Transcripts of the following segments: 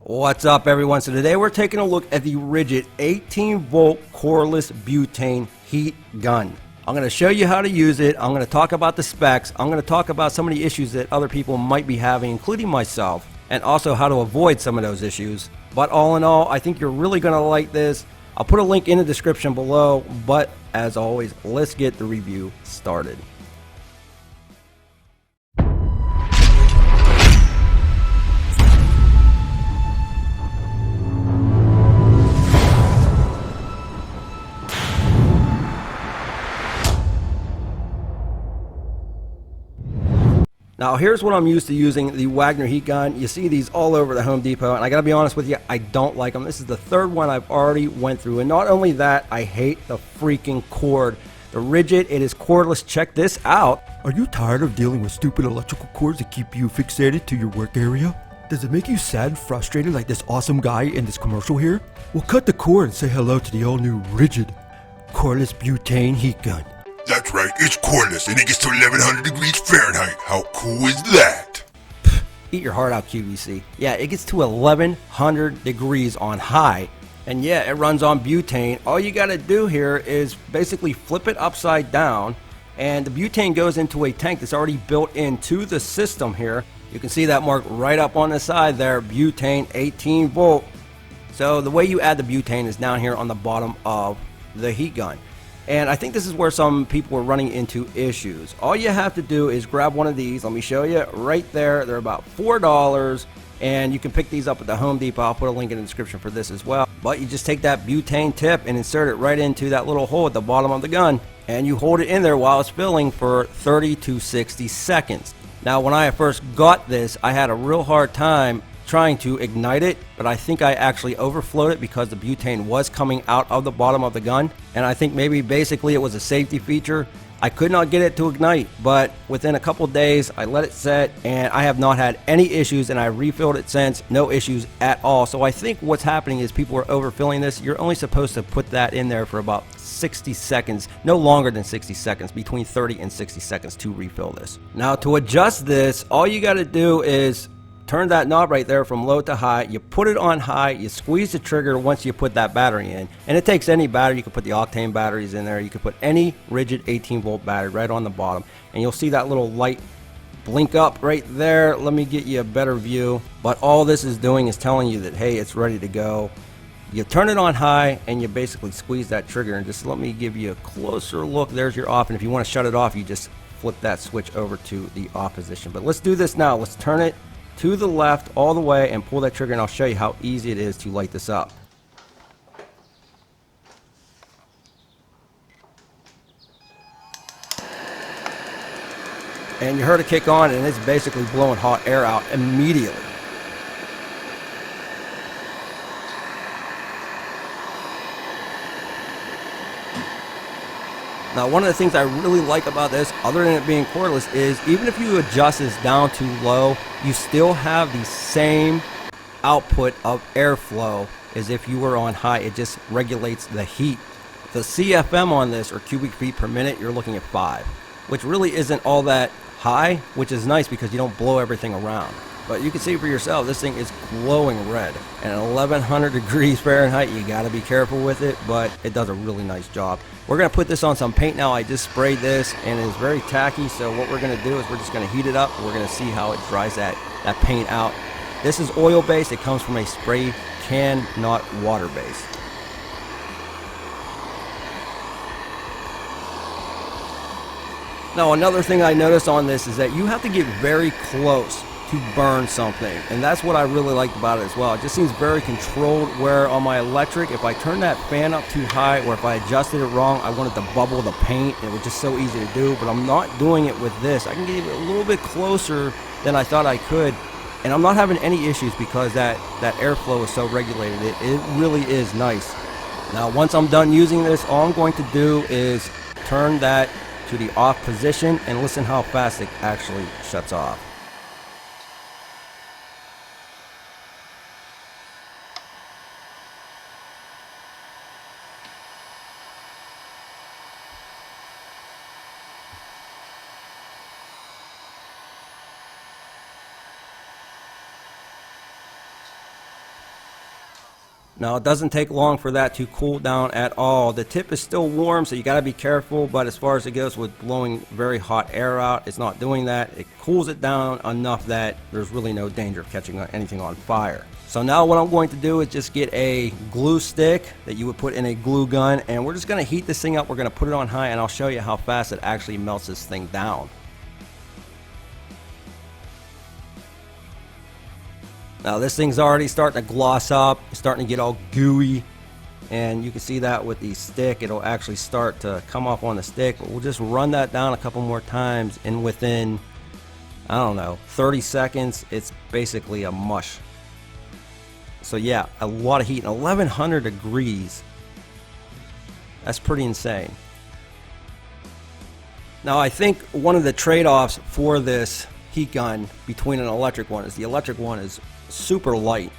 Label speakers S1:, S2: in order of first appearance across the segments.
S1: What's up, everyone? So today we're taking a look at the Ridgid 18-volt cordless butane heat gun. I'm going to show you how to use it. I'm going to talk about the specs. I'm going to talk about some of the issues that other people might be having, including myself, and also how to avoid some of those issues. But all in all, I think you're really going to like this. I'll put a link in the description below, but as always, let's get the review started. Now here's what I'm used to using the Wagner heat gun. You see these all over the Home Depot, and I gotta be honest with you, I don't like them. This is the third one I've already went through, and not only that, I hate the freaking cord. The Ridgid, it is cordless. Check this out.
S2: Are you tired of dealing with stupid electrical cords that keep you fixated to your work area? Does it make you sad and frustrated like this awesome guy in this commercial here? Well, cut the cord and say hello to the all-new Ridgid cordless butane heat gun.
S3: That's right, it's cordless and it gets to 1100 degrees Fahrenheit. How cool is that?
S1: Eat your heart out, QVC. Yeah, it gets to 1100 degrees on high. And yeah, it runs on butane. All you gotta do here is basically flip it upside down, and the butane goes into a tank that's already built into the system here. You can see that mark right up on the side there, butane 18 volt. So the way you add the butane is down here on the bottom of the heat gun. And I think this is where some people are running into issues. All you have to do is grab one of these. Let me show you right there. They're about $4, and you can pick these up at the Home Depot. I'll put a link in the description for this as well. But you just take that butane tip and insert it right into that little hole at the bottom of the gun, and you hold it in there while it's filling for 30 to 60 seconds. Now, when I first got this, I had a real hard time trying to ignite it, but I think I actually overflowed it because the butane was coming out of the bottom of the gun, and I think maybe basically it was a safety feature. I could not get it to ignite, but within a couple days I let it set, and I have not had any issues, and I refilled it since. No issues at all. So I think what's happening is people are overfilling this. You're only supposed to put that in there for about 60 seconds, no longer than 60 seconds, between 30 and 60 seconds to refill this. Now, to adjust this, all you got to do is turn that knob right there from low to high. You put it on high, you squeeze the trigger once you put that battery in, and it takes any battery. You can put the octane batteries in there, you can put any Ridgid 18-volt battery right on the bottom, and you'll see that little light blink up right there. Let me get you a better view. But all this is doing is telling you that, hey, it's ready to go. You turn it on high and you basically squeeze that trigger, and just let me give you a closer look. There's your off, and if you want to shut it off, you just flip that switch over to the off position. But let's do this now. Let's turn it to the left all the way and pull that trigger, and I'll show you how easy it is to light this up. And you heard it kick on, and it's basically blowing hot air out immediately. Now, one of the things I really like about this, other than it being cordless, is even if you adjust this down to low, you still have the same output of airflow as if you were on high. It just regulates the heat. The CFM on this, or cubic feet per minute, you're looking at 5, which really isn't all that high, which is nice because you don't blow everything around. But you can see for yourself, this thing is glowing red. And at 1100 degrees Fahrenheit, you gotta be careful with it, but it does a really nice job. We're gonna put this on some paint now. I just sprayed this, and it's very tacky, so what we're gonna do is we're just gonna heat it up. We're gonna see how it dries that paint out. This is oil-based. It comes from a spray can, not water-based. Now, another thing I noticed on this is that you have to get very close to burn something, and that's what I really liked about it as well. It just seems very controlled, where on my electric, if I turn that fan up too high or if I adjusted it wrong, I wanted to bubble the paint. It was just so easy to do, but I'm not doing it with this. I can get it a little bit closer than I thought I could, and I'm not having any issues because that airflow is so regulated. It really is nice. Now, once I'm done using this, all I'm going to do is turn that to the off position and listen how fast it actually shuts off. Now it doesn't take long for that to cool down at all. The tip is still warm, so you got to be careful, but as far as it goes with blowing very hot air out, it's not doing that. It cools it down enough that there's really no danger of catching anything on fire. So now what I'm going to do is just get a glue stick that you would put in a glue gun, and we're just going to heat this thing up. We're going to put it on high, and I'll show you how fast it actually melts this thing down. Now this thing's already starting to gloss up, it's starting to get all gooey, and you can see that with the stick. It'll actually start to come off on the stick, but we'll just run that down a couple more times, and within, I don't know, 30 seconds, it's basically a mush. So yeah, a lot of heat, 1100 degrees. That's pretty insane. Now I think one of the trade-offs for this heat gun between an electric one is the electric one is super light,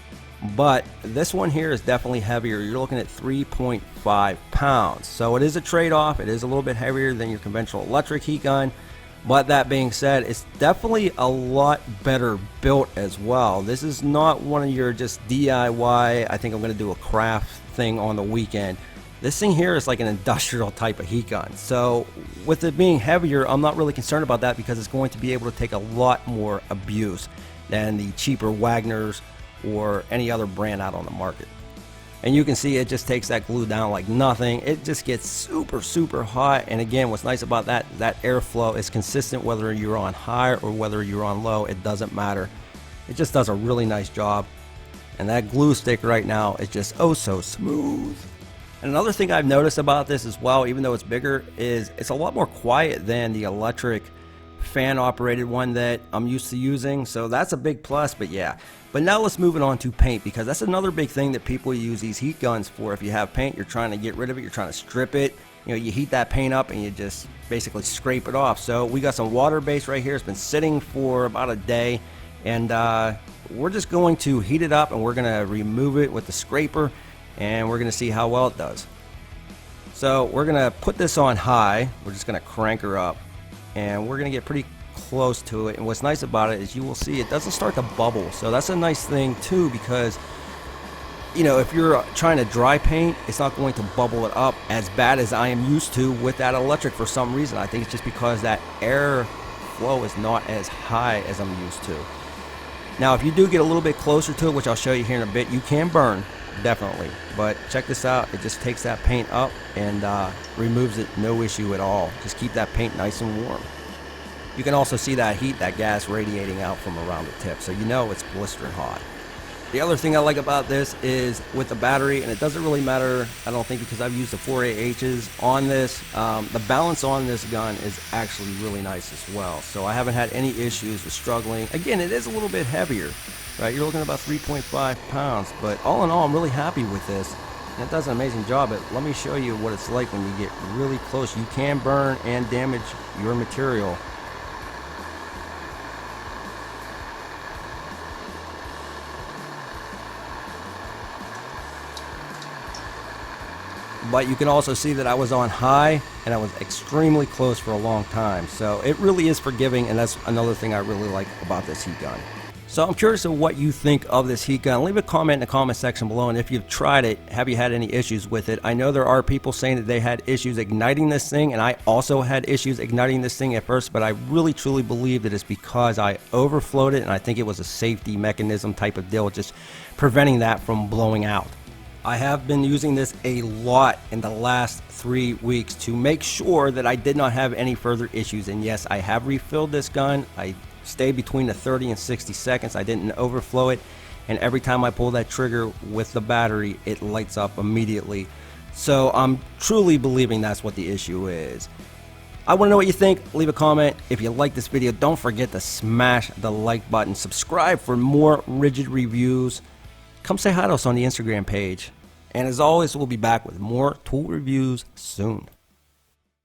S1: but this one here is definitely heavier. You're looking at 3.5 pounds, so it is a trade-off. It is a little bit heavier than your conventional electric heat gun, but that being said, it's definitely a lot better built as well. This is not one of your just DIY, I think I'm going to do a craft thing on the weekend. This thing here is like an industrial type of heat gun. So with it being heavier, I'm not really concerned about that because it's going to be able to take a lot more abuse than the cheaper Wagners or any other brand out on the market. And you can see it just takes that glue down like nothing. It just gets super hot, and again, what's nice about that airflow is consistent whether you're on high or whether you're on low. It doesn't matter. It just does a really nice job, and that glue stick right now is just oh so smooth. And another thing I've noticed about this as well, even though it's bigger, is it's a lot more quiet than the electric fan operated one that I'm used to using, so that's a big plus. But yeah, but now let's move it on to paint, because that's another big thing that people use these heat guns for. If you have paint, you're trying to get rid of it, you're trying to strip it, you know, you heat that paint up and you just basically scrape it off. So we got some water base right here. It's been sitting for about a day, and we're just going to heat it up, and we're going to remove it with the scraper, and we're going to see how well it does. So we're going to put this on high. We're just going to crank her up, and we're going to get pretty close to it. And what's nice about it is you will see it doesn't start to bubble. So that's a nice thing too, because you know, if you're trying to dry paint, it's not going to bubble it up as bad as I am used to with that electric for some reason. I think it's just because that air flow is not as high as I'm used to. Now if you do get a little bit closer to it, which I'll show you here in a bit, you can burn, definitely. But check this out, it just takes that paint up and removes it, no issue at all. Just keep that paint nice and warm. You can also see that heat, that gas radiating out from around the tip, so you know it's blistering hot. The other thing I like about this is with the battery, and it doesn't really matter, I don't think, because I've used the 4AHs on this, the balance on this gun is actually really nice as well. So I haven't had any issues with struggling. Again, it is a little bit heavier, right? You're looking at about 3.5 pounds, but all in all, I'm really happy with this. And it does an amazing job. But let me show you what it's like when you get really close. You can burn and damage your material. But you can also see that I was on high and I was extremely close for a long time. So it really is forgiving, and that's another thing I really like about this heat gun. So I'm curious of what you think of this heat gun. Leave a comment in the comment section below, and if you've tried it, have you had any issues with it? I know there are people saying that they had issues igniting this thing, and I also had issues igniting this thing at first, but I really truly believe that it's because I overflowed it, and I think it was a safety mechanism type of deal, just preventing that from blowing out. I have been using this a lot in the last 3 weeks to make sure that I did not have any further issues. And yes, I have refilled this gun. I stayed between the 30 and 60 seconds. I didn't overflow it. And every time I pull that trigger with the battery, it lights up immediately. So I'm truly believing that's what the issue is. I want to know what you think. Leave a comment. If you like this video, don't forget to smash the like button. Subscribe for more Ridgid reviews. Come say hi to us on the Instagram page. And as always, we'll be back with more tool reviews soon.